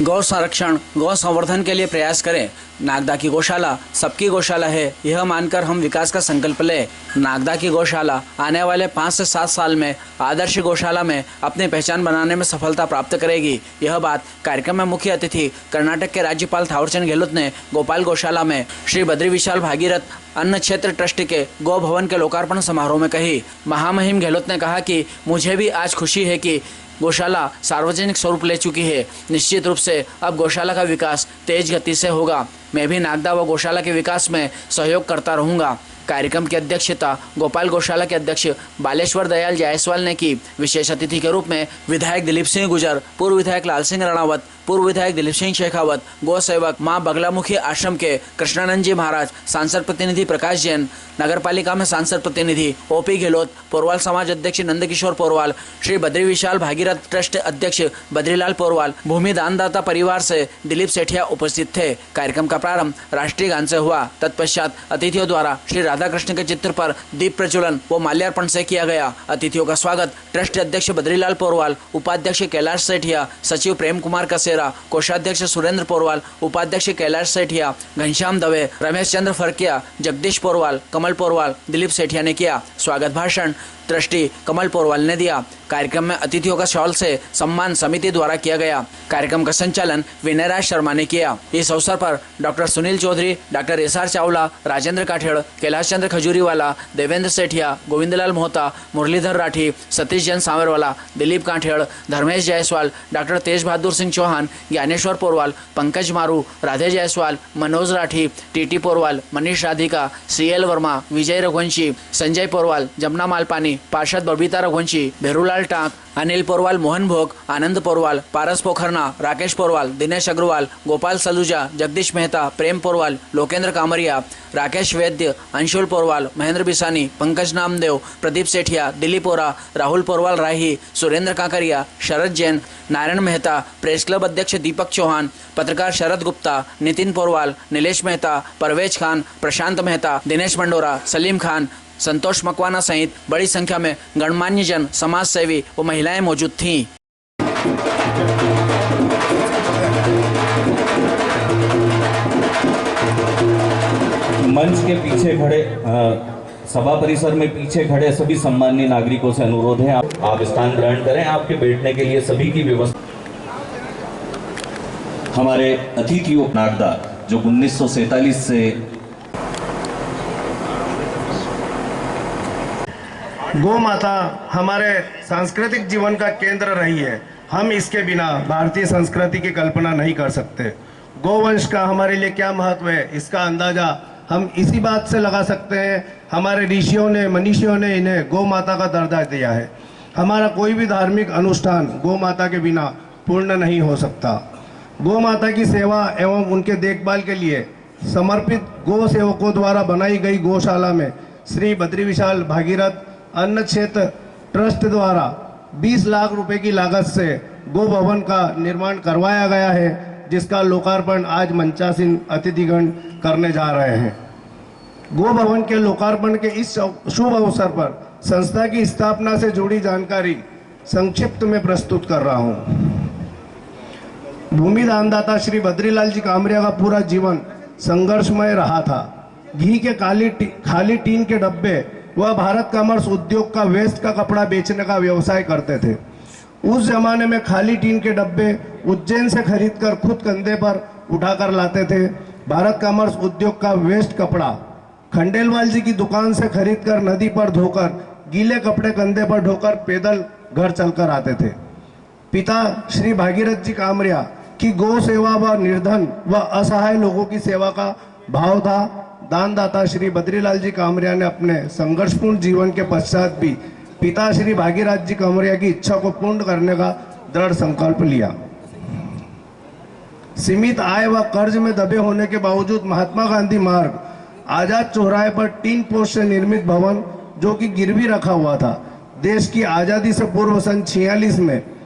गौ संरक्षण गौ संवर्धन के लिए प्रयास करें। नागदा की गौशाला सबकी गौशाला है, यह मानकर हम विकास का संकल्प लें। नागदा की गौशाला आने वाले 5 से 7 साल में आदर्श गौशाला में अपनी पहचान बनाने में सफलता प्राप्त करेगी। यह बात कार्यक्रम में मुख्य अतिथि कर्नाटक के राज्यपाल थावरचंद गहलोत ने गोपाल गौशाला में श्री बद्री विशाल भागीरथ अन्न क्षेत्र ट्रस्ट के गौ भवन के लोकार्पण समारोह में कही। महामहिम गहलोत ने कहा कि मुझे भी आज खुशी है कि गौशाला सार्वजनिक स्वरूप ले चुकी है। निश्चित रूप से अब गौशाला का विकास तेज गति से होगा। मैं भी नागदा व गौशाला के विकास में सहयोग करता रहूँगा। कार्यक्रम की अध्यक्षता गोपाल गौशाला के अध्यक्ष बालेश्वर दयाल जायसवाल ने की। विशेष अतिथि के रूप में विधायक दिलीप सिंह गुजर, पूर्व विधायक लाल सिंह राणावत, पूर्व विधायक दिलीप सिंह शेखावत, गौ सेवक मां बगलामुखी आश्रम के कृष्णानंद जी महाराज, सांसद प्रतिनिधि प्रकाश जैन, नगर पालिका में सांसद प्रतिनिधि ओपी गहलोत, पोरवाल समाज अध्यक्ष नंदकिशोर पोरवाल, श्री बद्री विशाल भागीरथ ट्रस्ट अध्यक्ष बद्रीलाल पोरवाल, भूमि दानदाता परिवार से दिलीप सेठिया उपस्थित थे। कार्यक्रम का प्रारंभ राष्ट्रीय गान से हुआ। तत्पश्चात अतिथियों द्वारा श्री राधा कृष्ण के चित्र पर दीप प्रज्वलन व माल्यार्पण से किया गया। अतिथियों का स्वागत ट्रस्ट अध्यक्ष बद्रीलाल पोरवाल, उपाध्यक्ष कैलाश सेठिया, सचिव प्रेम कुमार कसेरा, कोषाध्यक्ष सुरेंद्र पोरवाल, उपाध्यक्ष कैलाश सेठिया, घनश्याम दवे, रमेश चंद्र फरकिया, जगदीश पोरवाल, कमल पोरवाल, दिलीप सेठिया ने किया। स्वागत भाषण ट्रस्टी कमल पोरवाल ने दिया। कार्यक्रम में अतिथियों का शॉल से सम्मान समिति द्वारा किया गया। कार्यक्रम का संचालन विनयराज शर्मा ने किया। इस अवसर पर doctor Sunil Chaudhary, doctor S R Chawla, Rajendra Kathed, Kailash Chandra Khajuriwala, Devendra Sethia, Govindlal Mohta, Murlidhar Rathi, Satish Jain Sanwarwala, Dilip Kathed, Dharmesh Jaiswal, doctor Tej Bahadur Singh Chauhan, Gyaneshwar Porwal, Pankaj Maru, Radhe Jaiswal, Manoj Rathi, T T Porwal, Manish Radhika, C L Verma, Vijay Raghuvanshi, Sanjay Porwal, Jamuna Malpani, पार्षद बबीता रघुवंशी, भेरूलाल टाक, अनिल पोरवाल, मोहन भोग, आनंद पोरवाल, पारस पोखरना, राकेश पोरवाल, दिनेश अग्रवाल, गोपाल सलूजा, जगदीश मेहता, प्रेम पोरवाल, लोकेंद्र कामरिया, राकेश वैद्य, अंशुल पोरवाल, महेंद्र बिसानी, पंकज नामदेव, प्रदीप सेठिया, दिलीप ओरा, राहुल पोरवाल राही, सुरेंद्र काकरिया, शरद जैन, नारायण मेहता, प्रेस क्लब अध्यक्ष दीपक चौहान, पत्रकार शरद गुप्ता, नितिन पोरवाल, नीलेश मेहता, परवेज खान, प्रशांत मेहता, दिनेश मंडोरा, सलीम खान, संतोष मकवाना सहित बड़ी संख्या में गणमान्य जन, समाज सेवी व महिलाएं मौजूद थीं। मंच के पीछे खड़े सभा परिसर में पीछे खड़े सभी सम्माननीय नागरिकों से अनुरोध है आप स्थान ग्रहण करें। आपके बैठने के लिए सभी की व्यवस्था। हमारे अतिथियों नागदा जो 1947 से गौ माता हमारे सांस्कृतिक जीवन का केंद्र रही है। हम इसके बिना भारतीय संस्कृति की कल्पना नहीं कर सकते। गौवंश का हमारे लिए क्या महत्व है, इसका अंदाजा हम इसी बात से लगा सकते हैं। हमारे ऋषियों ने, मनीषियों ने इन्हें गौ माता का दर्जा दिया है। हमारा कोई भी धार्मिक अनुष्ठान गौ माता के बिना पूर्ण नहीं हो सकता। गौ माता की सेवा एवं उनके देखभाल के लिए समर्पित गौ सेवकों द्वारा बनाई गई गौशाला में श्री बद्री विशाल भागीरथ अन्न क्षेत्र ट्रस्ट द्वारा 20 लाख रुपए की लागत से गौ भवन का निर्माण करवाया गया है, जिसका लोकार्पण आज मंचासीन अतिथिगण करने जा रहे हैं। गौ भवन के लोकार्पण के इस शुभ अवसर पर संस्था की स्थापना से जुड़ी जानकारी संक्षिप्त में प्रस्तुत कर रहा हूं। भूमि दानदाता श्री बद्रीलाल जी कामरिया का पूरा जीवन संघर्षमय रहा था। घी के खाली टीन के डब्बे वह भारत कॉमर्स उद्योग का वेस्ट का कपड़ा बेचने का व्यवसाय करते थे। उस जमाने में खाली टीन के डब्बे उज्जैन से खरीदकर खुद कंधे पर उठाकर लाते थे। भारत कॉमर्स उद्योग का वेस्ट कपड़ा खंडेलवाल जी की दुकान से खरीदकर नदी पर धोकर गीले कपड़े कंधे पर ढोकर पैदल घर चलकर आते थे। पिता श्री भागीरथ जी कामरिया की गौ सेवा व निर्धन व असहाय लोगों की सेवा का भाव था। दानदाता श्री बद्रीलाल जी कामरिया ने अपने संघर्षपूर्ण जीवन के पश्चात भी पिता श्री भागीरथ जी कामरिया की इच्छा को पूर्ण करने का दृढ़ संकल्प लिया। सीमित आय व कर्ज में दबे होने के बावजूद महात्मा गांधी मार्ग आजाद चौराहे पर टीन पोस्ट से निर्मित भवन जो कि गिरवी रखा हुआ था, देश की आजादी से पूर्व सन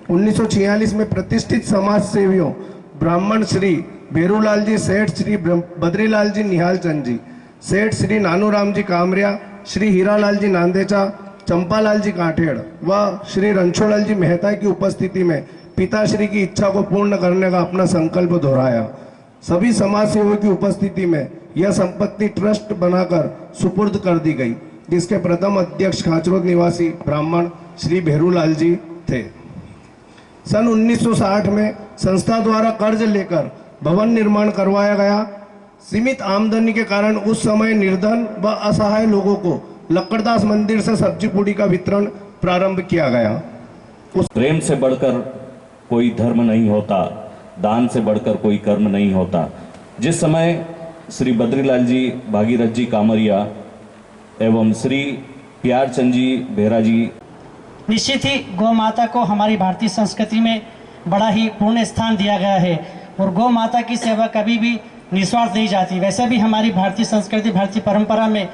1946 में प्रतिष्ठित समाज सेवियों ब्राह्मण श्री भेरूलाल जी, सेठ श्री बद्रीलाल जी निहाल चंद जी, सेठ श्री नानूराम जी कामरिया, श्री हीरालाल जी नांदेचा, चंपालाल जी काठेड़ व श्री रणछोड़लाल जी मेहता की उपस्थिति में पिताश्री की इच्छा को पूर्ण करने का अपना संकल्प दोहराया। सभी समाज सेवकों की उपस्थिति में यह संपत्ति ट्रस्ट बनाकर सुपुर्द कर दी गई, जिसके प्रथम अध्यक्ष खाचरोद निवासी ब्राह्मण श्री भेरूलाल जी थे। सन 1960 में संस्था द्वारा कर्ज लेकर भवन निर्माण करवाया गया। सीमित आमदनी के कारण उस समय निर्धन व असहाय लोगों को लक्कड़दास मंदिर से सब्जी पूड़ी का वितरण प्रारंभ किया गया। प्रेम से बढ़कर कोई धर्म नहीं होता, दान से बढ़कर कोई कर्म नहीं होता। जिस समय श्री बद्रीलाल जी भागीरथ जी कामरिया एवं श्री प्यारचंद जी बेहरा जी, निश्चित ही गौ माता को हमारी भारतीय संस्कृति में बड़ा ही पूर्ण स्थान दिया गया है और गौ माता की सेवा कभी भी निस्वार्थ नहीं जाती। वैसे भी हमारी भारतीय संस्कृति, भारतीय परंपरा में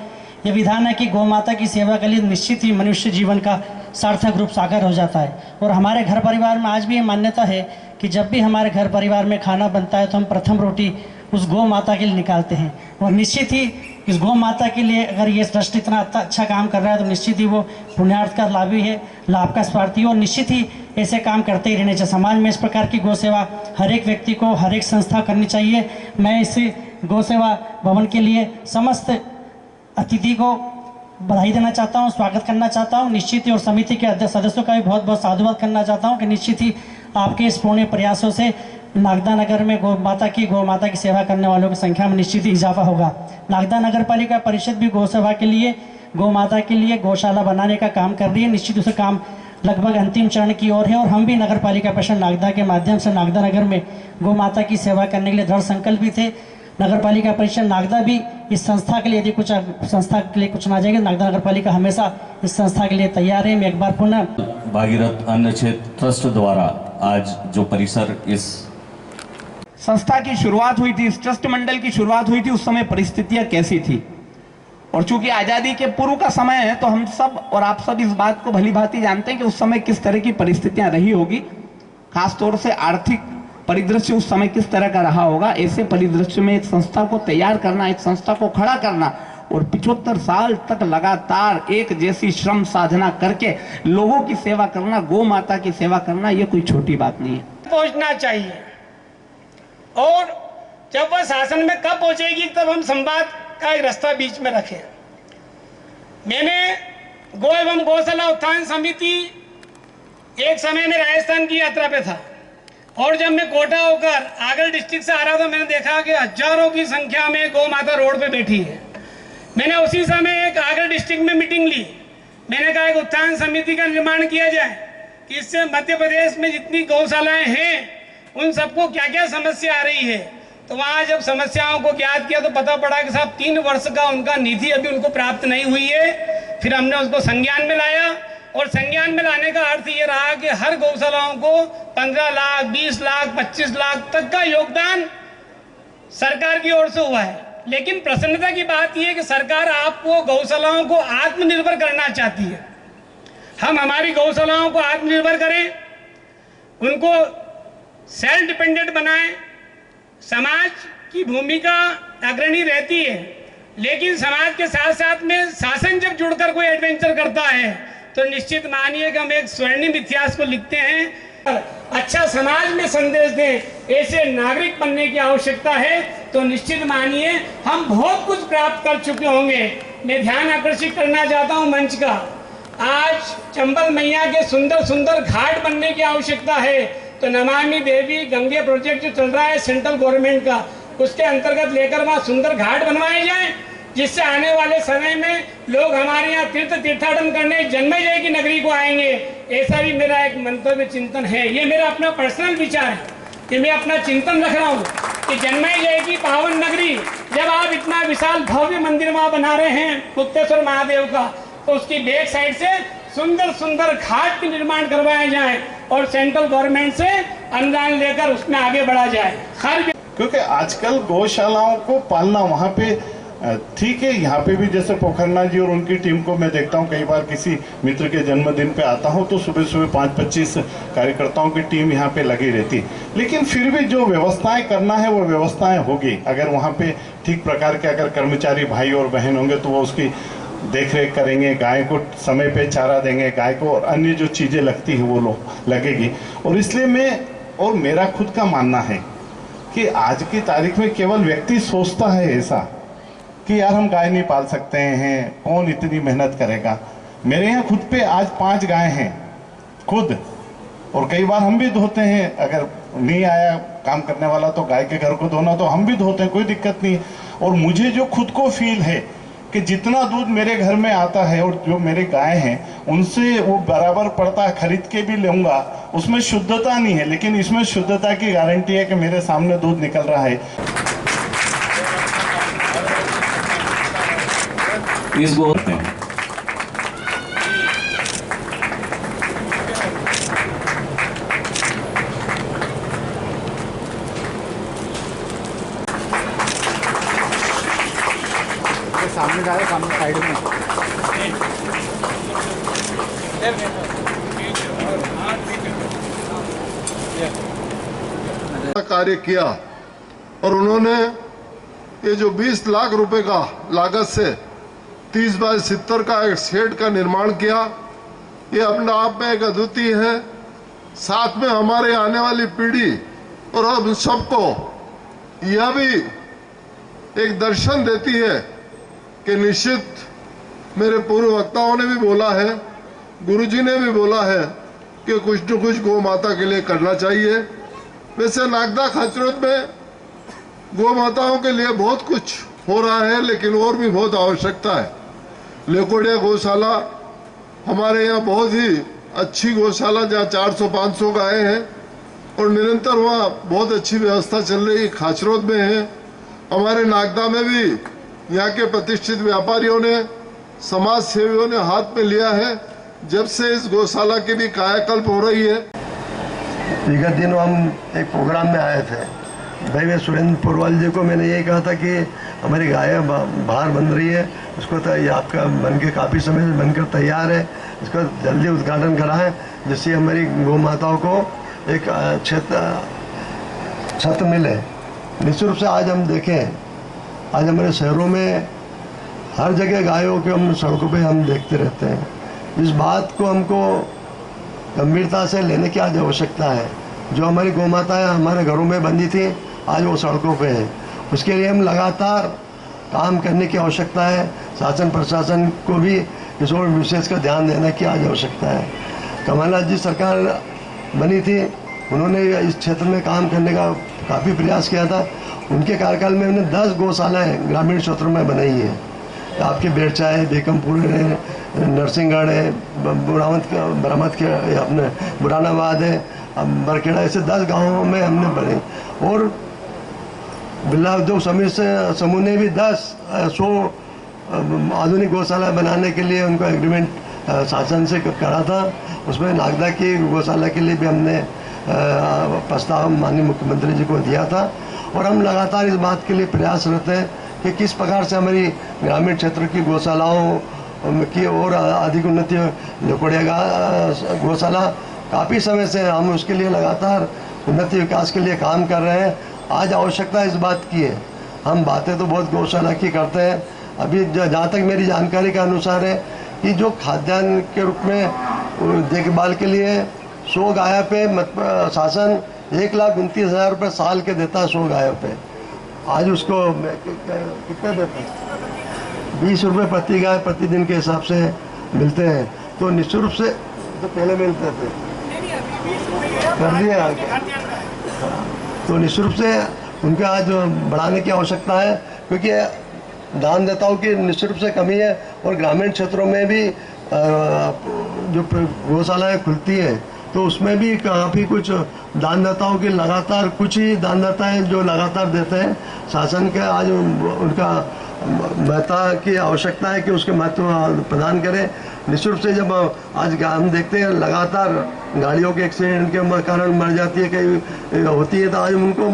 यह विधान है कि गौ माता की सेवा के लिए निश्चित ही मनुष्य जीवन का सार्थक रूप साकार हो जाता है। और हमारे घर परिवार में आज भी ये मान्यता है कि जब भी हमारे घर परिवार में खाना बनता है तो हम प्रथम रोटी उस गौ माता के लिए निकालते हैं। और निश्चित ही इस गौ माता के लिए अगर ये ट्रस्ट इतना अच्छा काम कर रहा है तो निश्चित ही वो पुण्यार्थ का लाभ ही है, लाभ का स्वार्थी है। और निश्चित ही ऐसे काम करते ही रहने चाहिए। समाज में इस प्रकार की गौ सेवा हर एक व्यक्ति को, हर एक संस्था करनी चाहिए। मैं इस गौ सेवा भवन के लिए समस्त अतिथि को बधाई देना चाहता हूं, स्वागत करना चाहता हूं। निश्चित ही और समिति के सदस्यों का भी बहुत बहुत साधुवाद करना चाहता हूं कि निश्चित ही आपके इस पुण्य प्रयासों से नागदा नगर में गौ माता की सेवा करने वालों की संख्या में निश्चित ही इजाफा होगा। नागदा नगर पालिका परिषद भी गौ सेवा के लिए, गौ माता के लिए गौशाला बनाने का काम कर रही है। निश्चित उसे काम लगभग अंतिम चरण की ओर है और हम भी नगर पालिका परिषद नागदा के माध्यम से नागदा नगर में गौ माता की सेवा करने के लिए दृढ़ संकल्पित थे। नगर पालिका परिषद नागदा भी इस संस्था के लिए यदि कुछ संस्था के लिए कुछ ना जाएगा, नागदा नगर पालिका हमेशा इस संस्था के लिए तैयार है। मैं एक बार पुनः भागीरथ अन्न क्षेत्र ट्रस्ट द्वारा आज जो परिसर इस संस्था की शुरुआत हुई थी, इस ट्रस्ट मंडल की शुरुआत हुई थी, उस समय परिस्थितियां कैसी थी। और चूंकि आजादी के पूर्व का समय है तो हम सब और आप सब इस बात को भली भांति जानते हैं कि उस समय किस तरह की परिस्थितियां रही होगी। खासतौर से आर्थिक परिदृश्य उस समय किस तरह का रहा होगा। ऐसे परिदृश्य में एक संस्था को तैयार करना, एक संस्था को खड़ा करना और 75 साल तक लगातार एक जैसी श्रम साधना करके लोगों की सेवा करना, गौ माता की सेवा करना, ये कोई छोटी बात नहीं है। पहुंचना चाहिए और जब वह शासन में कब पहुंचेगी तब हम संवाद का एक रास्ता बीच में रखें। मैंने गौ एवं गौशाला उत्थान समिति एक समय में राजस्थान की यात्रा पे था और जब मैं कोटा होकर आगर डिस्ट्रिक्ट से आ रहा था मैंने देखा कि हजारों की संख्या में गौ माता रोड पे बैठी है। मैंने उसी समय एक आगर डिस्ट्रिक्ट में मीटिंग ली। मैंने कहा एक उत्थान समिति का निर्माण किया जाए कि इससे मध्य प्रदेश में जितनी गौशालाएं हैं उन सबको क्या क्या समस्या आ रही है। तो वहाँ जब समस्याओं को ज्ञात किया तो पता पड़ा कि साहब 3 वर्ष का उनका निधि अभी उनको प्राप्त नहीं हुई है। फिर हमने उसको संज्ञान में लाया और संज्ञान में लाने का अर्थ ये रहा कि हर गौशालाओं को 15 लाख, 20 लाख, 25 लाख तक का योगदान सरकार की ओर से हुआ है। लेकिन प्रसन्नता की बात यह है कि सरकार आपको गौशालाओं को आत्मनिर्भर करना चाहती है। हम हमारी गौशालाओं को आत्मनिर्भर करें, उनको सेल्फ डिपेंडेंट बनाएं। समाज की भूमिका अग्रणी रहती है, लेकिन समाज के साथ साथ में शासन जब जुड़कर कोई एडवेंचर करता है तो निश्चित मानिए कि हम एक स्वर्णिम इतिहास को लिखते हैं। अच्छा समाज में संदेश दें, ऐसे नागरिक बनने की आवश्यकता है तो निश्चित मानिए हम बहुत कुछ प्राप्त कर चुके होंगे। मैं ध्यान आकर्षित करना चाहता हूं मंच का, आज चंबल मैया के सुंदर सुंदर घाट बनने की आवश्यकता है। तो नमामि देवी गंगे प्रोजेक्ट जो चल रहा है सेंट्रल गवर्नमेंट का, उसके अंतर्गत लेकर वहाँ सुंदर घाट बनवाए जाएं, जिससे आने वाले समय में लोग हमारे यहाँ तीर्थाटन करने जन्मेजय की नगरी को आएंगे। ऐसा भी मेरा एक मंतव्य चिंतन है। ये मेरा अपना पर्सनल विचार है कि मैं अपना चिंतन रख रहा हूँ कि जन्मेजय की पावन नगरी, जब आप इतना विशाल भव्य मंदिर वहाँ बना रहे हैं गुप्तेश्वर महादेव का, तो उसकी बैक साइड से सुंदर सुंदर घाट के निर्माण करवाए जाए और सेंट्रल गवर्नमेंट से अनुदान लेकर उसमें आगे बढ़ा जाए। क्योंकि आजकल गौशालाओं को पालना वहाँ पे ठीक है, यहाँ पे भी जैसे पोखरना जी और उनकी टीम को मैं देखता हूँ, कई बार किसी मित्र के जन्मदिन पे आता हूँ तो सुबह सुबह 5-25 कार्यकर्ताओं की टीम यहाँ पे लगी रहती। लेकिन फिर भी जो व्यवस्थाएं करना है वो व्यवस्थाएं होगी। अगर वहाँ पे ठीक प्रकार के अगर कर्मचारी भाई और बहन होंगे तो वो उसकी देख रेख करेंगे, गाय को समय पे चारा देंगे, गाय को और अन्य जो चीज़ें लगती है वो लोग लगेगी। और इसलिए मेरा खुद का मानना है कि आज की तारीख में केवल व्यक्ति सोचता है ऐसा कि यार हम गाय नहीं पाल सकते हैं, कौन इतनी मेहनत करेगा। मेरे यहाँ खुद पे आज 5 गाय हैं खुद, और कई बार हम भी धोते हैं। अगर नहीं आया काम करने वाला तो गाय के घर को धोना तो हम भी धोते हैं, कोई दिक्कत नहीं। और मुझे जो खुद को फील है कि जितना दूध मेरे घर में आता है और जो मेरे गाय हैं उनसे वो बराबर पड़ता है, खरीद के भी लूँगा, उसमें शुद्धता नहीं है, लेकिन इसमें शुद्धता की गारंटी है कि मेरे सामने दूध निकल रहा है। इस गो सामने जा रहे, सामने साइड में कार्य किया और उन्होंने ये जो 20 लाख रुपए का लागत से 30 बाय 70 का एक शेड का निर्माण किया, ये अपने आप में एक अद्वितीय है। साथ में हमारे आने वाली पीढ़ी और अब सबको यह भी एक दर्शन देती है कि निश्चित मेरे पूर्व वक्ताओं ने भी बोला है, गुरुजी ने भी बोला है कि कुछ न कुछ गौ माता के लिए करना चाहिए। वैसे नागदा खाचरोद में गौ माताओं के लिए बहुत कुछ हो रहा है, लेकिन और भी बहुत आवश्यकता है। लेकोडिया गौशाला हमारे यहाँ बहुत ही अच्छी गौशाला, जहाँ 400-500 गायें हैं और निरंतर वहाँ बहुत अच्छी व्यवस्था चल रही खाचरोद में है। हमारे नागदा में भी यहाँ के प्रतिष्ठित व्यापारियों ने, समाज सेवियों ने हाथ में लिया है। जब से इस गौशाला की भी कायाकल्प हो रही है। विगत दिनों हम एक प्रोग्राम में आए थे, भाई मैं सुरेंद्र पुरवाल जी को मैंने ये कहा था कि हमारी गाय बाहर बन रही है, उसको तो ये आपका बन के काफ़ी समय से बनकर तैयार है, इसको जल्दी उद्घाटन कराएं जिससे हमारी गौ माताओं को एक छत मिले। निश्चित रूप से आज हम देखें, आज हमारे शहरों में हर जगह गायों के हम सड़कों पे हम देखते रहते हैं। इस बात को हमको गंभीरता से लेने की आज आवश्यकता है। जो हमारी गौ माताएँ हमारे घरों में बंधी थी, आज वो सड़कों पे है। उसके लिए हम लगातार काम करने की आवश्यकता है। शासन प्रशासन को भी इस ओर विशेष का ध्यान देने की आज आवश्यकता है। कमलनाथ जी सरकार बनी थी, उन्होंने इस क्षेत्र में काम करने का काफ़ी प्रयास किया था। उनके कार्यकाल में उन्होंने 10 गौशालाएँ ग्रामीण क्षेत्रों में बनाई है। आपके बेरचा है, बेकमपुर है, नरसिंहगढ़ है, बरामद के अपने बुरानाबाद है, बरखेड़ा, ऐसे 10 गाँवों में हमने बने। और बिरला उद्योग समूह ने भी 100 आधुनिक गौशाला बनाने के लिए उनको एग्रीमेंट शासन से करा था। उसमें नागदा की गौशाला के लिए भी हमने प्रस्ताव माननीय मुख्यमंत्री जी को दिया था। और हम लगातार इस बात के लिए प्रयासरत हैं कि किस प्रकार से हमारी ग्रामीण क्षेत्र की गौशालाओं की और अधिक उन्नति। लेकोडिया गौशाला काफ़ी समय से हम उसके लिए लगातार उन्नति विकास के लिए काम कर रहे हैं। आज आवश्यकता इस बात की है। हम बातें तो बहुत गौशाला की करते हैं, अभी जहाँ तक मेरी जानकारी के अनुसार है कि जो खाद्यान्न के रूप में देखभाल के लिए 100 गायों पे शासन 1,29,000 रुपये साल के देता है 100 गायों पे। आज उसको कितने देते हैं? 20 रुपये प्रति गाय प्रतिदिन के हिसाब से मिलते हैं। तो निश्चित रूप से तो पहले मिलते थे, कर दिए आगे। तो निश्चित रूप से उनके आज बढ़ाने की आवश्यकता है, क्योंकि दानदाताओं की निश्चित रूप से कमी है। और ग्रामीण क्षेत्रों में भी जो गौशालाएँ खुलती हैं तो उसमें भी काफ़ी कुछ दानदाताओं की लगातार, कुछ ही दानदाता हैं जो लगातार देते हैं। शासन के आज उनका महत्ता की आवश्यकता है कि उसके महत्व प्रदान करें। निश्चित रूप से जब आज हम देखते हैं लगातार गाड़ियों के एक्सीडेंट के कारण मर जाती है, कई होती है, तो आज उनको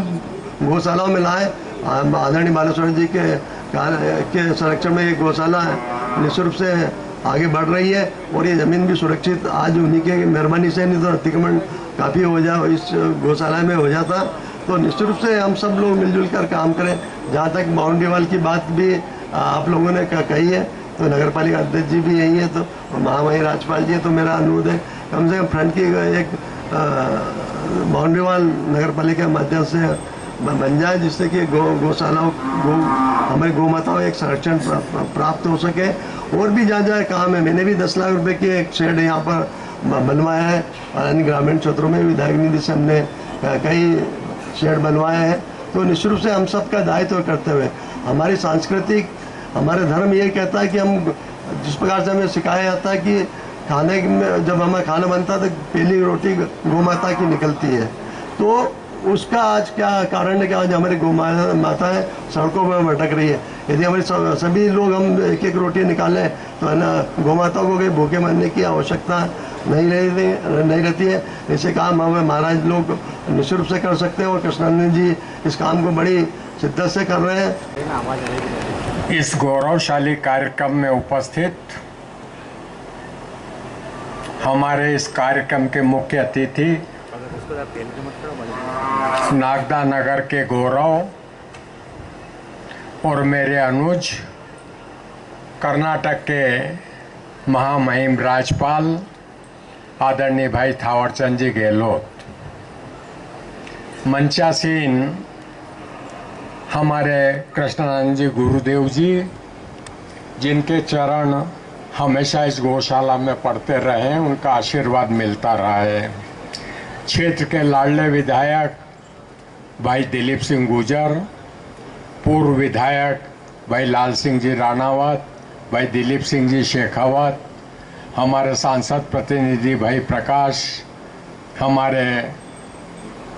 गौशालाओं में लाएँ। आदरणीय बालेश्वर जी के संरक्षण में एक गौशाला है, निश्चित रूप से आगे बढ़ रही है। और ये ज़मीन भी सुरक्षित आज उन्हीं के मेहरबानी से, नहीं तो अतिक्रमण काफ़ी हो जा इस गौशाला में हो जाता। तो निश्चित रूप से हम सब लोग मिलजुल कर काम करें। जहाँ तक बाउंड्री वाल की बात भी आप लोगों ने कही है, तो नगर पालिका अध्यक्ष जी भी यही है, तो महामहिम राज्यपाल जी है, तो मेरा अनुरोध है कम से कम फ्रंट की एक बाउंड्री वाल नगर पालिका के माध्यम से बन जाए, जिससे कि गौशालाओं हमारी गौ माताओं एक संरक्षण प्राप्त हो सके। और भी जहाँ जहाँ काम है, मैंने भी 10 लाख रुपए की एक शेड यहाँ पर बनवाया है, और अन्य ग्रामीण क्षेत्रों में विधायक निधि से हमने कई शेड बनवाए हैं। तो निश्चित रूप से हम सबका दायित्व करते हुए हमारी सांस्कृतिक, हमारे धर्म ये कहता है कि हम जिस प्रकार से हमें सिखाया जाता है कि खाने में जब हमें खाना बनता है तो पहली रोटी गौ माता की निकलती है, तो उसका आज क्या कारण है कि आज हमारी गौ माता है सड़कों पर भटक रही है। यदि हमारे सभी लोग हम एक एक रोटी निकालें तो है ना, गौ माता को कहीं भूखे मरने की आवश्यकता नहीं रहती है। ऐसे काम हमें महाराज लोग निश्चित रूप से कर सकते हैं, और कृष्णानंद जी इस काम को बड़ी शिद्दत से कर रहे हैं। इस गौरवशाली कार्यक्रम में उपस्थित हमारे इस कार्यक्रम के मुख्य अतिथि नागदा नगर के गौरव और मेरे अनुज, कर्नाटक के महामहिम राज्यपाल आदरणीय भाई थावरचंद जी गहलोत, मंचासीन हमारे कृष्णानंद जी गुरुदेव जी, जिनके चरण हमेशा इस गौशाला में पड़ते रहे, उनका आशीर्वाद मिलता रहा है। क्षेत्र के लाडले विधायक भाई दिलीप सिंह गुजर, पूर्व विधायक भाई लाल सिंह जी राणावत, भाई दिलीप सिंह जी शेखावत, हमारे सांसद प्रतिनिधि भाई प्रकाश, हमारे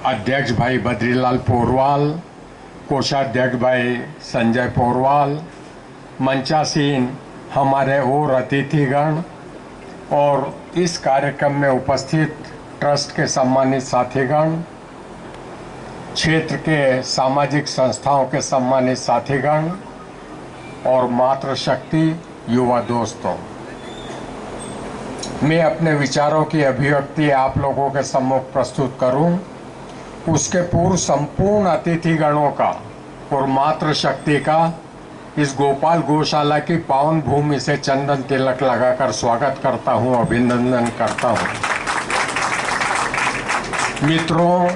अध्यक्ष भाई बद्रीलाल पोरवाल, कोषाध्यक्ष भाई संजय पोरवाल, मंचासीन हमारे और अतिथिगण और इस कार्यक्रम में उपस्थित ट्रस्ट के सम्मानित साथीगण, क्षेत्र के सामाजिक संस्थाओं के सम्मानित साथीगण और मातृशक्ति युवा दोस्तों, मैं अपने विचारों की अभिव्यक्ति आप लोगों के सम्मुख प्रस्तुत करूं, उसके पूर्व संपूर्ण अतिथिगणों का और मातृशक्ति का इस गोपाल गौशाला की पावन भूमि से चंदन तिलक लगाकर स्वागत करता हूं, अभिनंदन करता हूं। मित्रों,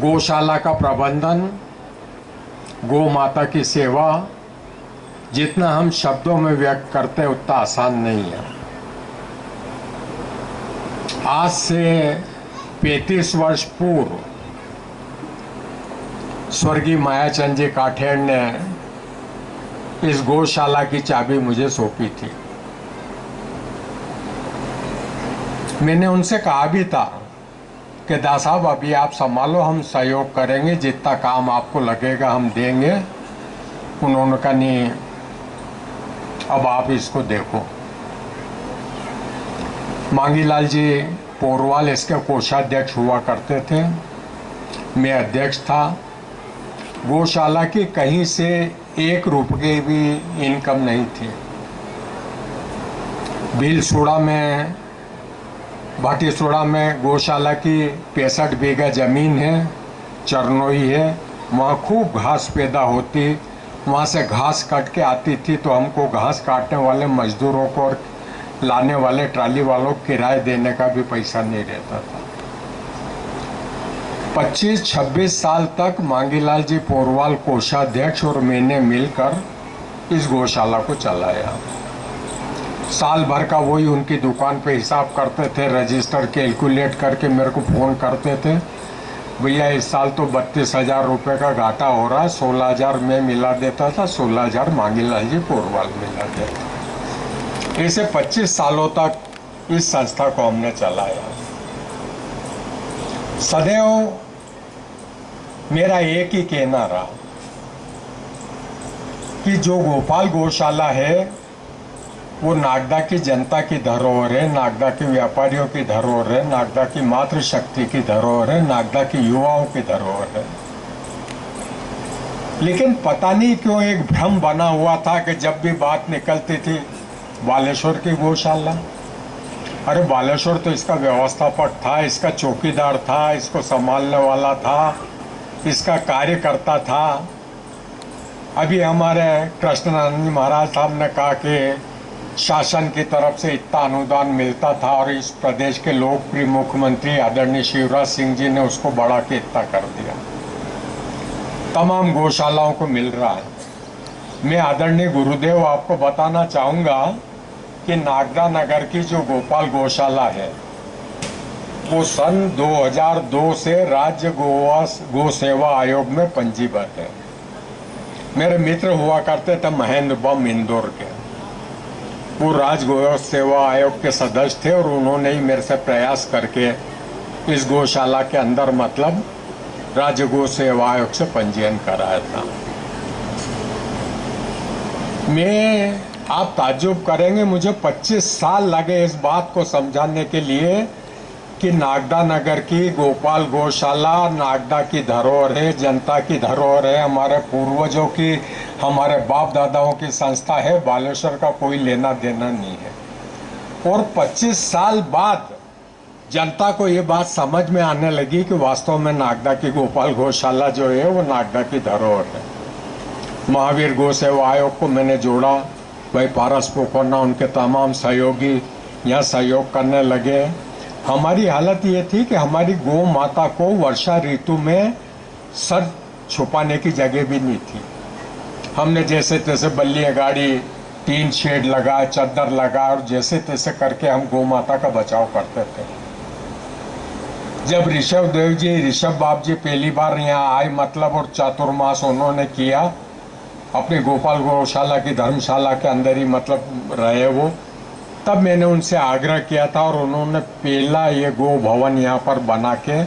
गौशाला का प्रबंधन, गौ माता की सेवा जितना हम शब्दों में व्यक्त करते उतना आसान नहीं है। आज से 35 वर्ष पूर्व स्वर्गीय मायाचंद जी काठेड़ ने इस गौशाला की चाबी मुझे सौंपी थी। मैंने उनसे कहा भी था कि दादा साहब अभी आप संभालो, हम सहयोग करेंगे, जितना काम आपको लगेगा हम देंगे। उन्होंने कहा नहीं, अब आप इसको देखो। मांगीलाल जी पोरवाल इसके कोषाध्यक्ष हुआ करते थे, मैं अध्यक्ष था। गौशाला की कहीं से 1 रुपये भी इनकम नहीं थी। भीलसोड़ा में, भाटीसोड़ा में गौशाला की 65 बीघा जमीन है, चरनोई है, वहाँ खूब घास पैदा होती, वहाँ से घास काट के आती थी, तो हमको घास काटने वाले मजदूरों को और लाने वाले ट्राली वालों को किराए देने का भी पैसा नहीं रहता था। 25-26 साल तक मांगीलाल जी पोरवाल कोषाध्यक्ष और मैंने मिलकर इस गौशाला को चलाया। साल भर का वही उनकी दुकान पे हिसाब करते थे, रजिस्टर कैलकुलेट करके मेरे को फ़ोन करते थे, भैया इस साल तो 32,000 रुपये का घाटा हो रहा है, 16,000 मैं मिला देता था, 16,000 मांगीलाल जी पोरवाल मिला देता। ऐसे 25 सालों तक इस संस्था को हमने चलाया। सदैव मेरा एक ही कहना रहा कि जो गोपाल गौशाला है वो नागदा की जनता की धरोहर है, नागदा के व्यापारियों की धरोहर है, नागदा की मातृशक्ति की धरोहर है, नागदा की युवाओं की धरोहर है। लेकिन पता नहीं क्यों एक भ्रम बना हुआ था कि जब भी बात निकलती थी बालेश्वर की गौशाला, अरे बालेश्वर तो इसका व्यवस्थापक था, इसका चौकीदार था, इसको संभालने वाला था, इसका कार्यकर्ता था। अभी हमारे कृष्णानंद जी महाराज साहब ने कहा कि शासन की तरफ से इतना अनुदान मिलता था और इस प्रदेश के लोकप्रिय मुख्यमंत्री आदरणीय शिवराज सिंह जी ने उसको बढ़ा के इतना कर दिया। तमाम गौशालाओं को मिल रहा है। मैं आदरणीय गुरुदेव आपको बताना चाहूँगा कि नागदा नगर की जो गोपाल गौशाला है वो सन 2002 से राज्य गौ सेवा आयोग में पंजीबद्ध है। मेरे मित्र हुआ करते थे महेंद्र बम इंदौर के, वो राज्य गौ सेवा आयोग के सदस्य थे और उन्होंने ही मेरे से प्रयास करके इस गौशाला के अंदर मतलब राज्य गौ सेवा आयोग से पंजीयन कराया था। आप ताज्जुब करेंगे, मुझे 25 साल लगे इस बात को समझाने के लिए कि नागदा नगर की गोपाल गौशाला नागदा की धरोहर है, जनता की धरोहर है, हमारे पूर्वजों की, हमारे बाप दादाओं की संस्था है, बालेश्वर का कोई लेना देना नहीं है। और 25 साल बाद जनता को ये बात समझ में आने लगी कि वास्तव में नागदा की गोपाल गौशाला जो है वो नागदा की धरोहर है। महावीर गौ सेवा आयोग को मैंने जोड़ा, भाई पारस पोखरना उनके तमाम सहयोगी यहाँ सहयोग करने लगे। हमारी हालत ये थी कि हमारी गौ माता को वर्षा ऋतु में सर छुपाने की जगह भी नहीं थी। हमने जैसे तैसे बल्लियाँ गाड़ी, टीन शेड लगा, चादर लगा और जैसे तैसे करके हम गौ माता का बचाव करते थे। जब ऋषभ देव जी, ऋषभ बाप जी पहली बार यहाँ आए मतलब और चातुर्मास उन्होंने किया अपनी गोपाल गौशाला की धर्मशाला के अंदर ही मतलब रहे वो, तब मैंने उनसे आग्रह किया था और उन्होंने पहला ये गौ भवन यहाँ पर बना के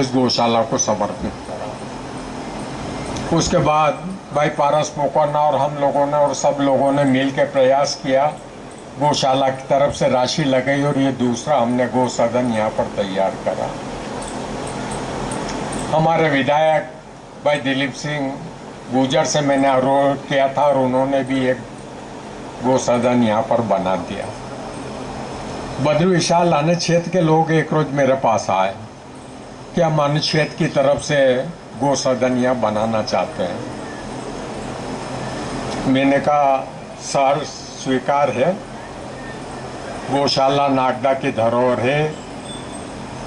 इस गौशाला को समर्पित करा। उसके बाद भाई पारस पोखरना और हम लोगों ने और सब लोगों ने मिल के प्रयास किया, गौशाला की तरफ से राशि लगाई और ये दूसरा हमने गौ सदन यहाँ पर तैयार करा। हमारे विधायक भाई दिलीप सिंह गुजर से मैंने अनुरोध किया था और उन्होंने भी एक गौ सदन यहाँ पर बना दिया। बद्रू विशाल अनुच्छेद के लोग एक रोज मेरे पास आए कि हम अनुच्छेद की तरफ से गौ सदन यहाँ बनाना चाहते हैं। मैंने कहा सर स्वीकार है, गौशाला नागदा की धरोहर है,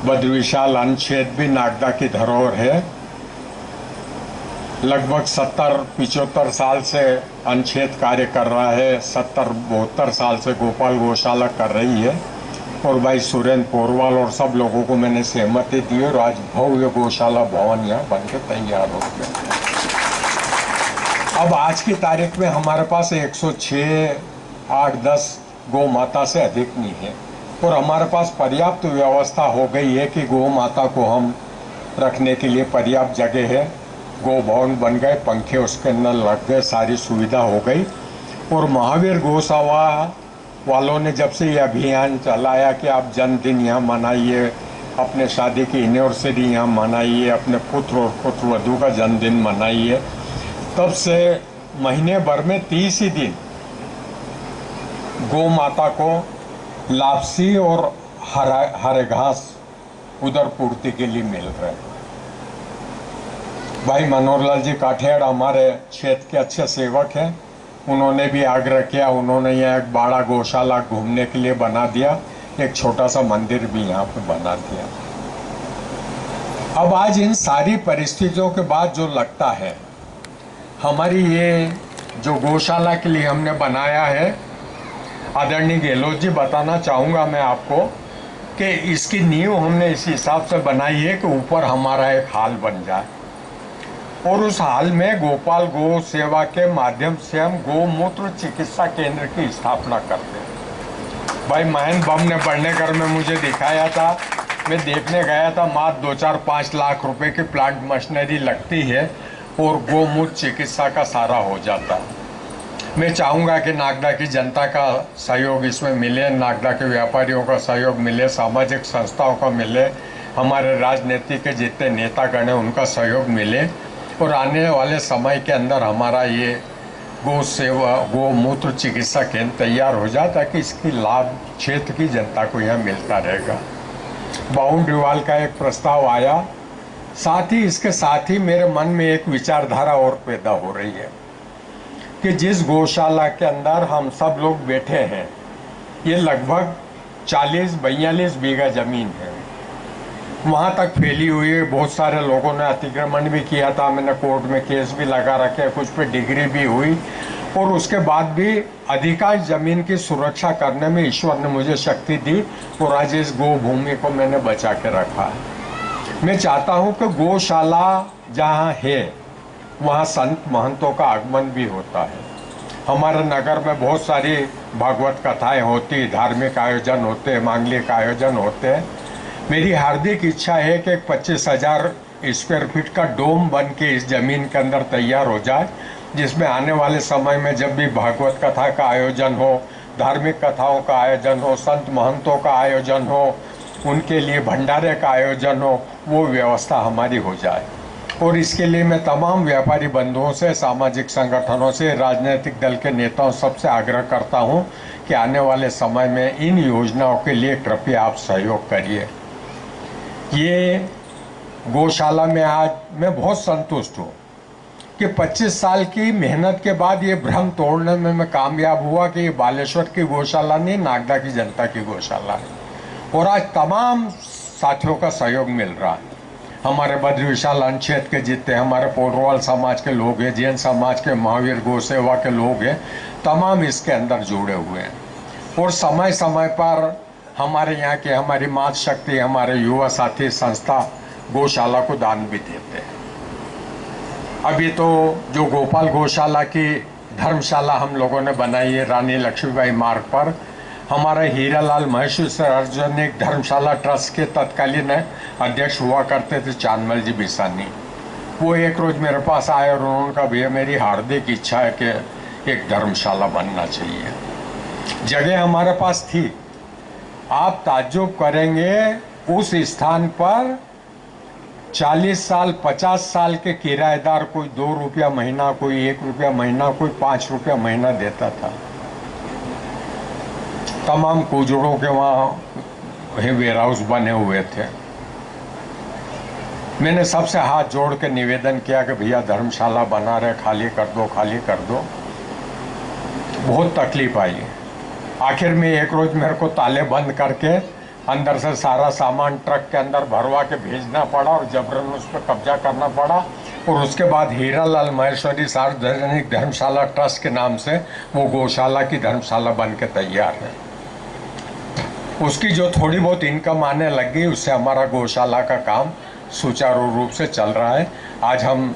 बद्रू विशाल अनुच्छेद भी नागदा की धरोहर है। लगभग 70-75 साल से अनुच्छेद कार्य कर रहा है, 70-72 साल से गोपाल गौशाला कर रही है और भाई सुरेंद्र पोरवाल और सब लोगों को मैंने सहमति दी और आज भव्य गौशाला भवन यहाँ बन के तैयार हो गया। अब आज की तारीख में हमारे पास 106, 8-10 गौ माता से अधिक नहीं है और हमारे पास पर्याप्त व्यवस्था हो गई है कि गौ माता को हम रखने के लिए पर्याप्त जगह है। गौ भवन बन गए, पंखे उसके अंदर लग गए, सारी सुविधा हो गई। और महावीर गौसेवा वालों ने जब से ये अभियान चलाया कि आप जन्मदिन यहाँ मनाइए, अपने शादी की एनिवर्सरी यहाँ मनाइए, अपने पुत्र और पुत्र वधू का जन्मदिन मनाइए, तब से महीने भर में 30 ही दिन गौ माता को लापसी और हरे घास उधर पूर्ति के लिए मिल रहे हैं। भाई मनोहरलाल जी काठियाड़ हमारे क्षेत्र के अच्छे सेवक हैं, उन्होंने भी आग्रह किया, उन्होंने यहाँ एक बाड़ा गौशाला घूमने के लिए बना दिया, एक छोटा सा मंदिर भी यहाँ पे बना दिया। अब आज इन सारी परिस्थितियों के बाद जो लगता है, हमारी ये जो गौशाला के लिए हमने बनाया है, आदरणीय गहलोत जी बताना चाहूँगा मैं आपको कि इसकी नींव हमने इस हिसाब से बनाई है कि ऊपर हमारा एक हाल बन जाए और उस हाल में गोपाल गौ सेवा के माध्यम से हम गौमूत्र चिकित्सा केंद्र की स्थापना करते हैं। भाई महेंद्र बम ने पढ़ने कर में मुझे दिखाया था, मैं देखने गया था, मात्र 2-4-5 लाख रुपए की प्लांट मशीनरी लगती है और गौमूत्र चिकित्सा का सारा हो जाता है। मैं चाहूँगा कि नागदा की जनता का सहयोग इसमें मिले, नागदा के व्यापारियों का सहयोग मिले, सामाजिक संस्थाओं का मिले, हमारे राजनीति के जितने नेतागण हैं उनका सहयोग मिले और आने वाले समय के अंदर हमारा ये गौ सेवा गौमूत्र चिकित्सा केंद्र तैयार हो जाए ताकि इसकी लाभ क्षेत्र की जनता को यहाँ मिलता रहेगा। बाउंड्री वाल का एक प्रस्ताव आया, साथ ही इसके साथ ही मेरे मन में एक विचारधारा और पैदा हो रही है कि जिस गौशाला के अंदर हम सब लोग बैठे हैं ये लगभग 40-42 बीघा ज़मीन है, वहाँ तक फैली हुई है। बहुत सारे लोगों ने अतिक्रमण भी किया था, मैंने कोर्ट में केस भी लगा रखे, कुछ पे डिग्री भी हुई, और उसके बाद भी अधिकांश ज़मीन की सुरक्षा करने में ईश्वर ने मुझे शक्ति दी और आज इस गौ भूमि को मैंने बचा के रखा है। मैं चाहता हूँ कि गौशाला जहाँ है वहाँ संत महंतों का आगमन भी होता है। हमारे नगर में बहुत सारी भागवत कथाएं होती, धार्मिक आयोजन होते, मांगलिक आयोजन होते। मेरी हार्दिक इच्छा है कि 25,000 स्क्वायर फीट का डोम बन के इस ज़मीन के अंदर तैयार हो जाए, जिसमें आने वाले समय में जब भी भागवत कथा का आयोजन हो, धार्मिक कथाओं का आयोजन हो, संत महंतों का आयोजन हो, उनके लिए भंडारे का आयोजन हो, वो व्यवस्था हमारी हो जाए। और इसके लिए मैं तमाम व्यापारी बंधुओं से, सामाजिक संगठनों से, राजनीतिक दल के नेताओं सबसे आग्रह करता हूं कि आने वाले समय में इन योजनाओं के लिए कृपया आप सहयोग करिए। ये गौशाला में आज मैं बहुत संतुष्ट हूँ कि 25 साल की मेहनत के बाद ये भ्रम तोड़ने में मैं कामयाब हुआ कि ये बालेश्वर की गौशाला नहीं, नागदा की जनता की गौशाला है। और आज तमाम साथियों का सहयोग मिल रहा है। हमारे बद्री विशाल अनुच्छेद के जितने हमारे पोडरवाल समाज के लोग हैं, जैन समाज के, महावीर गौ सेवा के लोग हैं, तमाम इसके अंदर जुड़े हुए हैं। और समय समय पर हमारे यहाँ के, हमारी मातृ शक्ति, हमारे युवा साथी संस्था गौशाला को दान भी देते हैं। अभी तो जो गोपाल गौशाला की धर्मशाला हम लोगों ने बनाई है रानी लक्ष्मीबाई मार्ग पर, हमारे हीरालाल महेश्वर सार्वजनिक धर्मशाला ट्रस्ट के तत्कालीन अध्यक्ष हुआ करते थे चांदमल जी बिसानी। वो एक रोज़ मेरे पास आए और उन्होंने कहा भैया मेरी हार्दिक इच्छा है कि एक धर्मशाला बनना चाहिए। जगह हमारे पास थी, आप ताज्जुब करेंगे उस स्थान पर 40 साल 50 साल के किराएदार कोई 2 रुपया महीना, कोई 1 रुपया महीना, कोई 5 रुपया महीना देता था। तमाम कुजड़ों के वहाँ वेयर हाउस बने हुए थे। मैंने सबसे हाथ जोड़ के निवेदन किया कि भैया धर्मशाला बना रहे, खाली कर दो, खाली कर दो। बहुत तकलीफ आई। आखिर में एक रोज़ मेरे को ताले बंद करके अंदर से सारा सामान ट्रक के अंदर भरवा के भेजना पड़ा और जबरन उस पर कब्जा करना पड़ा। और उसके बाद हीरालाल महेश्वरी सार्वजनिक धर्मशाला ट्रस्ट के नाम से वो गौशाला की धर्मशाला बन के तैयार है। उसकी जो थोड़ी बहुत इनकम आने लग गई, उससे हमारा गौशाला का काम सुचारू रूप से चल रहा है। आज हम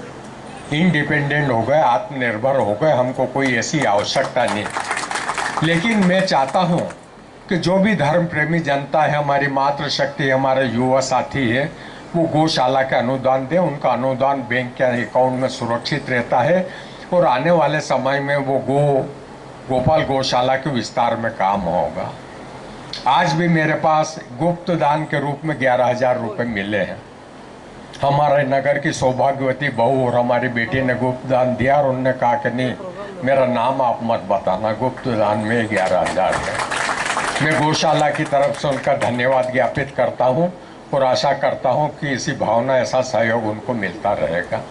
इंडिपेंडेंट हो गए, आत्मनिर्भर हो गए, हमको कोई ऐसी आवश्यकता नहीं। लेकिन मैं चाहता हूँ कि जो भी धर्म प्रेमी जनता है, हमारी मातृशक्ति, हमारे युवा साथी है, वो गौशाला के अनुदान दें। उनका अनुदान बैंक के अकाउंट में सुरक्षित रहता है और आने वाले समय में वो गोपाल गौशाला के विस्तार में काम होगा। आज भी मेरे पास गुप्त दान के रूप में 11,000 रुपये मिले हैं। हमारे नगर की सौभाग्यवती बहू और हमारी बेटी ने गुप्त दान दिया और उन्होंने कहा कि नहीं, मेरा नाम आप मत बताना, गुप्त दान में 11,000 है। मैं गौशाला की तरफ से उनका धन्यवाद ज्ञापित करता हूं और आशा करता हूं कि इसी भावना, ऐसा सहयोग उनको मिलता रहेगा।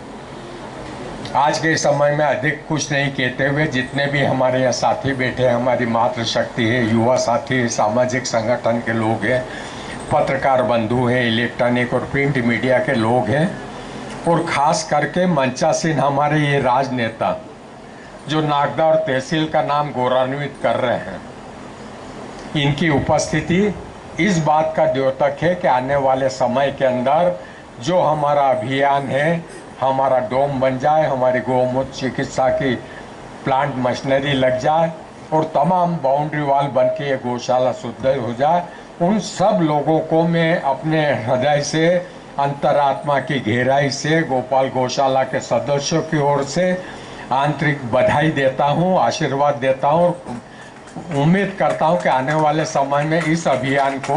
आज के समय में अधिक कुछ नहीं कहते हुए, जितने भी हमारे यहाँ साथी बैठे हैं, हमारी मातृशक्ति है, युवा साथी, सामाजिक संगठन के लोग हैं, पत्रकार बंधु हैं, इलेक्ट्रॉनिक और प्रिंट मीडिया के लोग हैं, और ख़ास करके मंचासीन हमारे ये राजनेता जो नागदा और तहसील का नाम गौरवान्वित कर रहे हैं, इनकी उपस्थिति इस बात का द्योतक है कि आने वाले समय के अंदर जो हमारा अभियान है, हमारा डोम बन जाए, हमारी गौमूत्र चिकित्सा की प्लांट मशीनरी लग जाए और तमाम बाउंड्री वाल बन के ये गौशाला सुदृढ़ हो जाए। उन सब लोगों को मैं अपने हृदय से, अंतरात्मा की गहराई से गोपाल गौशाला के सदस्यों की ओर से आंतरिक बधाई देता हूँ, आशीर्वाद देता हूँ और उम्मीद करता हूँ कि आने वाले समय में इस अभियान को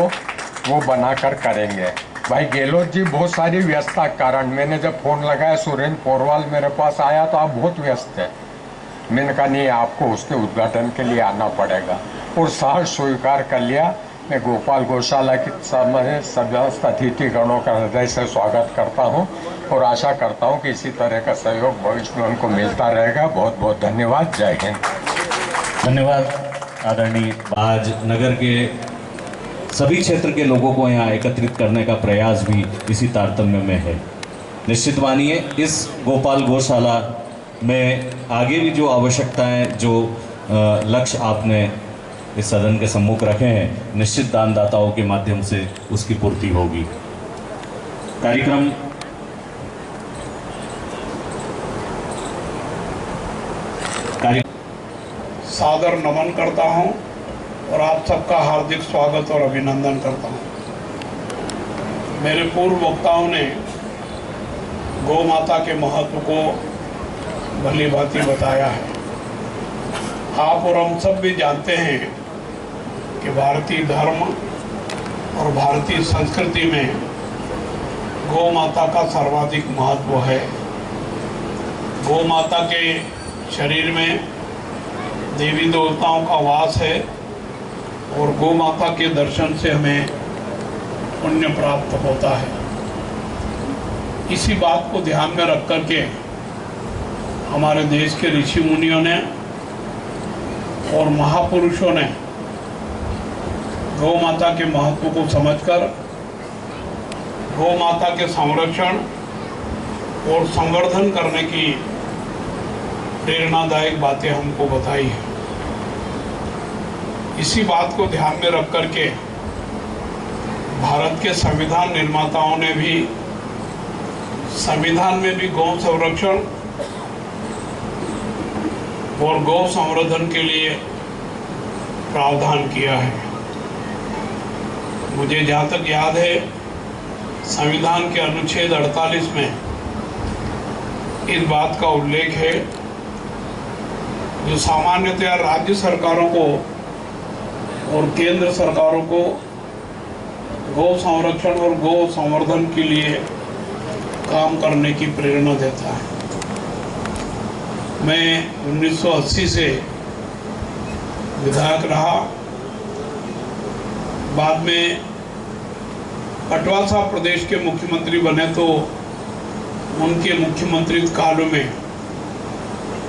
वो बनाकर करेंगे। भाई गहलोत जी बहुत सारी व्यस्तता के कारण, मैंने जब फ़ोन लगाया, सुरेंद्र पोरवाल मेरे पास आया तो आप बहुत व्यस्त हैं। मैंने कहा नहीं, आपको उसके उद्घाटन के लिए आना पड़ेगा और सहर्ष स्वीकार कर लिया। मैं गोपाल गौशाला के समस्त अतिथिगणों का हृदय से स्वागत करता हूं और आशा करता हूं कि इसी तरह का सहयोग भविष्य में उनको मिलता रहेगा। बहुत बहुत धन्यवाद। जय हिंद। धन्यवाद आदरणीय। आज नगर के सभी क्षेत्र के लोगों को यहाँ एकत्रित करने का प्रयास भी इसी तारतम्य में है। निश्चित मानिए इस गोपाल गौशाला में आगे भी जो आवश्यकताएं, जो लक्ष्य आपने इस सदन के सम्मुख रखे हैं, निश्चित दानदाताओं के माध्यम से उसकी पूर्ति होगी। कार्यक्रम सादर नमन करता हूं और आप सबका हार्दिक स्वागत और अभिनंदन करता हूं। मेरे पूर्व वक्ताओं ने गौ माता के महत्व को भली भांति बताया है। आप और हम सब भी जानते हैं कि भारतीय धर्म और भारतीय संस्कृति में गौ माता का सर्वाधिक महत्व है। गौ माता के शरीर में देवी देवताओं का वास है और गौ माता के दर्शन से हमें पुण्य प्राप्त होता है। इसी बात को ध्यान में रख करके हमारे देश के ऋषि मुनियों ने और महापुरुषों ने गौ माता के महत्व को समझकर गौ माता के संरक्षण और संवर्धन करने की प्रेरणादायक बातें हमको बताई हैं। इसी बात को ध्यान में रख करके भारत के संविधान निर्माताओं ने भी संविधान में भी गौ संरक्षण और गौ संवर्धन के लिए प्रावधान किया है। मुझे जहाँ तक याद है, संविधान के अनुच्छेद 48 में इस बात का उल्लेख है, जो सामान्यतया राज्य सरकारों को और केंद्र सरकारों को गौ संरक्षण और गौ संवर्धन के लिए काम करने की प्रेरणा देता है। मैं 1980 से विधायक रहा। बाद में पटवाल साहब प्रदेश के मुख्यमंत्री बने तो उनके मुख्यमंत्री काल में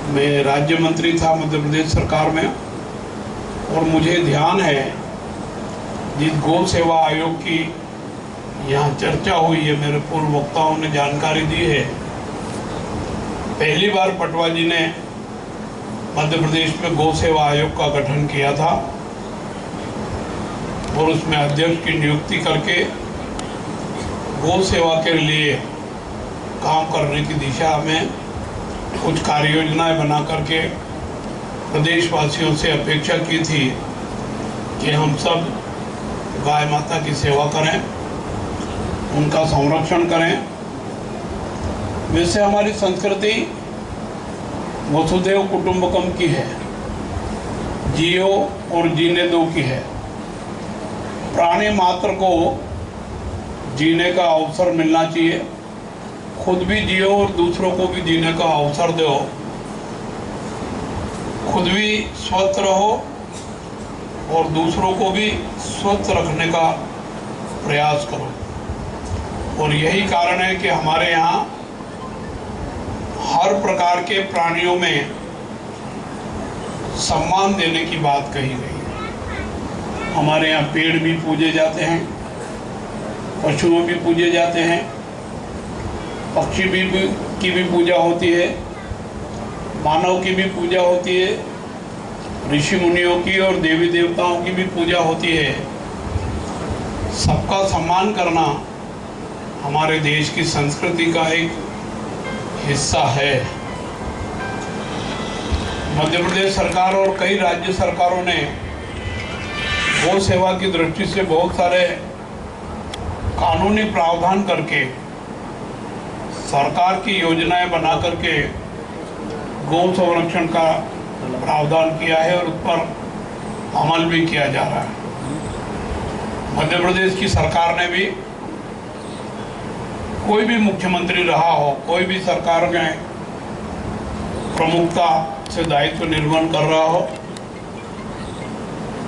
मैं राज्य मंत्री था मध्य प्रदेश सरकार में, और मुझे ध्यान है जिस गौ सेवा आयोग की यहाँ चर्चा हुई है, मेरे पूर्व वक्ताओं ने जानकारी दी है, पहली बार पटवाल जी ने मध्य प्रदेश में गौ सेवा आयोग का गठन किया था और उसमें अध्यक्ष की नियुक्ति करके गौ सेवा के लिए काम करने की दिशा में कुछ कार्य योजनाएं बना करके प्रदेशवासियों से अपेक्षा की थी कि हम सब गाय माता की सेवा करें, उनका संरक्षण करें। वैसे हमारी संस्कृति वसुधैव कुटुंबकम की है, जियो और जीने दो की है। प्राणी मात्र को जीने का अवसर मिलना चाहिए, खुद भी जियो और दूसरों को भी जीने का अवसर दो, खुद भी स्वस्थ रहो और दूसरों को भी स्वस्थ रखने का प्रयास करो। और यही कारण है कि हमारे यहाँ हर प्रकार के प्राणियों में सम्मान देने की बात कही गई है। हमारे यहाँ पेड़ भी पूजे जाते हैं, पशुओं भी पूजे जाते हैं, पक्षी की भी पूजा होती है, मानव की भी पूजा होती है, ऋषि मुनियों की और देवी देवताओं की भी पूजा होती है। सबका सम्मान करना हमारे देश की संस्कृति का एक हिस्सा है। मध्य प्रदेश सरकार और कई राज्य सरकारों ने गौ सेवा की दृष्टि से बहुत सारे कानूनी प्रावधान करके सरकार की योजनाएं बना करके गौ संरक्षण का प्रावधान किया है और उस पर अमल भी किया जा रहा है। मध्य प्रदेश की सरकार ने भी, कोई भी मुख्यमंत्री रहा हो, कोई भी सरकार में प्रमुखता से दायित्व निर्वहन कर रहा हो,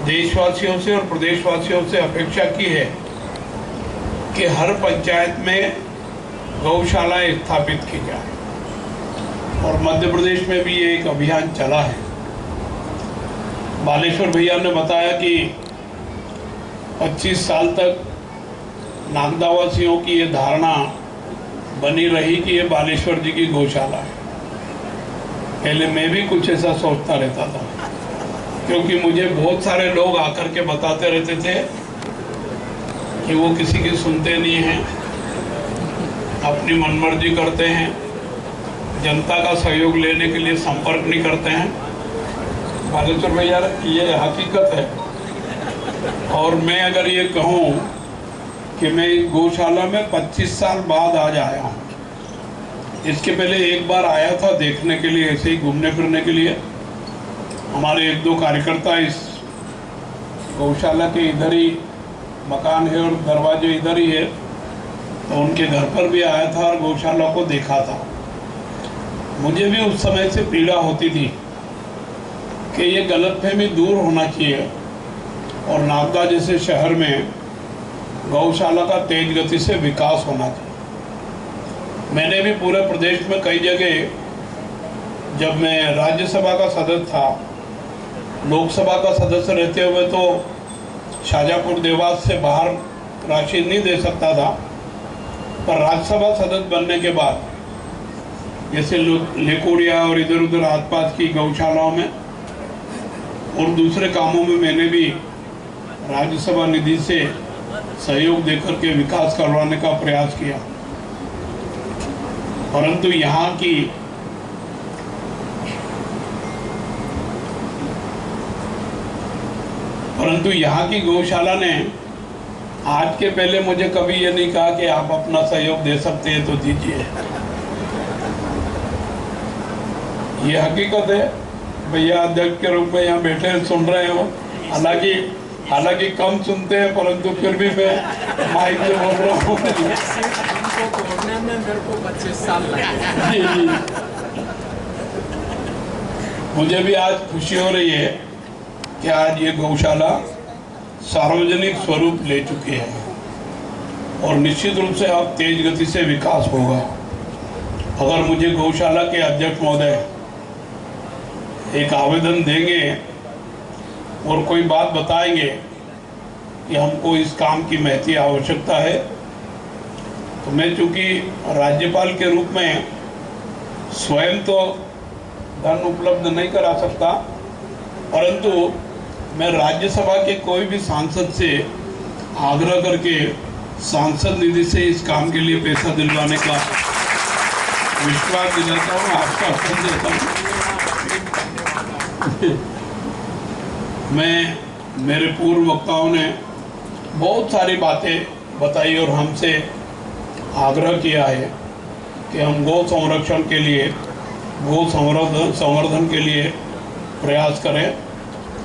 देशवासियों से और प्रदेशवासियों से अपेक्षा की है कि हर पंचायत में गौशालाएं स्थापित की जाए, और मध्य प्रदेश में भी ये एक अभियान चला है। बालेश्वर भैया ने बताया कि 25 साल तक नागदावासियों की ये धारणा बनी रही कि ये बालेश्वर जी की गौशाला है। पहले मैं भी कुछ ऐसा सोचता रहता था, क्योंकि मुझे बहुत सारे लोग आकर के बताते रहते थे कि वो किसी की सुनते नहीं हैं, अपनी मनमर्जी करते हैं, जनता का सहयोग लेने के लिए संपर्क नहीं करते हैं। बालेश्वर भैया, ये हकीकत है। और मैं अगर ये कहूँ कि मैं गौशाला में 25 साल बाद आज आया हूँ, इसके पहले एक बार आया था देखने के लिए, ऐसे ही घूमने फिरने के लिए। हमारे 1-2 कार्यकर्ता इस गौशाला के इधर ही मकान है और दरवाजे इधर ही है, तो उनके घर पर भी आया था और गौशाला को देखा था। मुझे भी उस समय से पीड़ा होती थी कि ये गलतफहमी दूर होना चाहिए और नागदा जैसे शहर में गौशाला का तेज गति से विकास होना चाहिए। मैंने भी पूरे प्रदेश में कई जगह, जब मैं राज्यसभा का सदस्य था, लोकसभा का सदस्य रहते हुए तो शाजापुर देवास से बाहर राशि नहीं दे सकता था, पर राज्यसभा सदस्य बनने के बाद जैसे लेकोड़िया और इधर उधर आसपास की गौशालाओं में और दूसरे कामों में मैंने भी राज्यसभा निधि से सहयोग देकर के विकास करवाने का प्रयास किया। परंतु यहाँ की गौशाला ने आज के पहले मुझे कभी ये नहीं कहा कि आप अपना सहयोग दे सकते हैं तो दीजिए। ये हकीकत है। भैया अध्यक्ष के रूप में यहाँ बैठे सुन रहे हो, हालांकि कम सुनते हैं, परंतु फिर भी मैं माइक से बोल रहा हूँ। मेरे को 25 साल लगे। मुझे भी आज खुशी हो रही है कि आज ये गौशाला सार्वजनिक स्वरूप ले चुकी है और निश्चित रूप से अब तेज गति से विकास होगा। अगर मुझे गौशाला के अध्यक्ष महोदय एक आवेदन देंगे और कोई बात बताएंगे कि हमको इस काम की महती आवश्यकता है, तो मैं चूंकि राज्यपाल के रूप में स्वयं तो धन उपलब्ध नहीं करा सकता, परंतु मैं राज्यसभा के कोई भी सांसद से आग्रह करके सांसद निधि से इस काम के लिए पैसा दिलवाने का विश्वास दिलाता हूँ, आश्वासन देता हूँ। मेरे पूर्व वक्ताओं ने बहुत सारी बातें बताई और हमसे आग्रह किया है कि हम गौ संरक्षण के लिए, गौ संवर्धन के लिए प्रयास करें।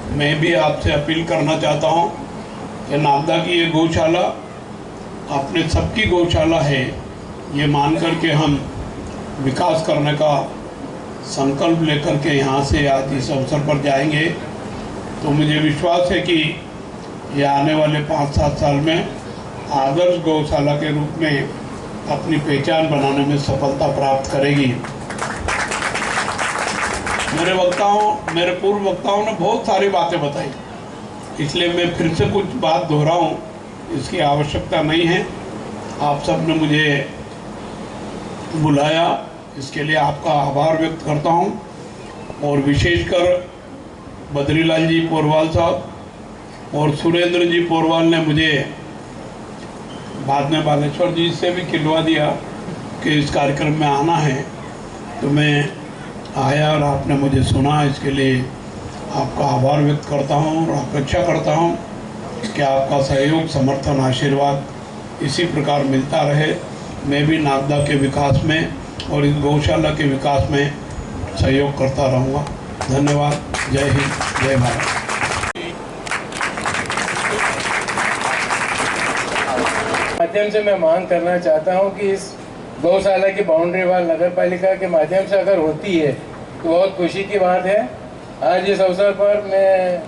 मैं भी आपसे अपील करना चाहता हूं कि नागदा की ये गौशाला अपने सबकी गौशाला है, ये मान कर के हम विकास करने का संकल्प लेकर के यहाँ से आज इस अवसर पर जाएंगे, तो मुझे विश्वास है कि ये आने वाले 5-7 साल में आदर्श गौशाला के रूप में अपनी पहचान बनाने में सफलता प्राप्त करेगी। मेरे पूर्व वक्ताओं ने बहुत सारी बातें बताई, इसलिए मैं फिर से कुछ बात दोहराऊं इसकी आवश्यकता नहीं है। आप सब ने मुझे बुलाया, इसके लिए आपका आभार व्यक्त करता हूं। और विशेषकर बद्रीलाल जी पोरवाल साहब और सुरेंद्र जी पोरवाल ने मुझे बाद में बालेश्वर जी से भी खिलवा दिया कि इस कार्यक्रम में आना है, तो मैं आया और आपने मुझे सुना, इसके लिए आपका आभार व्यक्त करता हूं और अपेक्षा करता हूं कि आपका सहयोग, समर्थन, आशीर्वाद इसी प्रकार मिलता रहे। मैं भी नागदा के विकास में और इस गौशाला के विकास में सहयोग करता रहूँगा। धन्यवाद। जय हिंद, जय भारत। माध्यम से मैं मांग करना चाहता हूं कि इस गौशाला की बाउंड्री वाल नगर पालिका के माध्यम से अगर होती है तो बहुत खुशी की बात है। आज इस अवसर पर मैं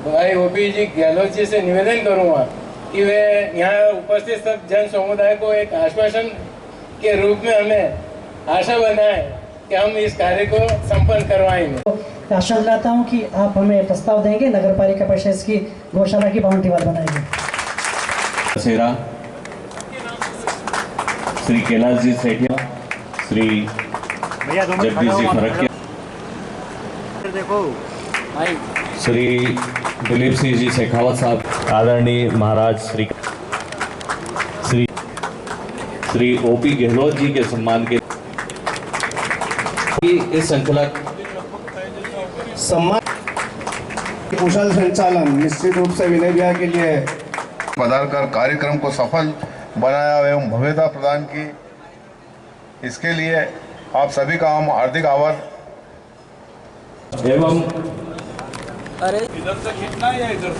भाई ओपी जी गहलोत जी से निवेदन करूंगा कि वे यहाँ उपस्थित सब जन समुदाय को एक आश्वासन के रूप में हमें आशा बनाए कि हम इस कार्य को संपन्न करवाएंगे। आशा दिलाता हूँ कि आप हमें प्रस्ताव देंगे, नगर पालिका परिषद की गौशाला की बाउंड्री वाल बनाएंगे। दशहरा श्री कैलाश जी सेठिया, श्री जगदीश जी फरकिया, श्री दिलीप सिंह जी शेखावत साहब, आदरणीय महाराज श्री ओपी गहलोत जी के सम्मान के इस श्रृंखला सम्मान कुशल संचालन निश्चित रूप से विनय भैया के लिए पधारकर कार्यक्रम को सफल बनाया एवं भव्यता प्रदान की, इसके लिए आप सभी का हम हार्दिक आभार एवं अरे इधर से खींचना है या इधर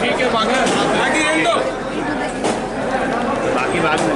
ठीक है बाकी बाद में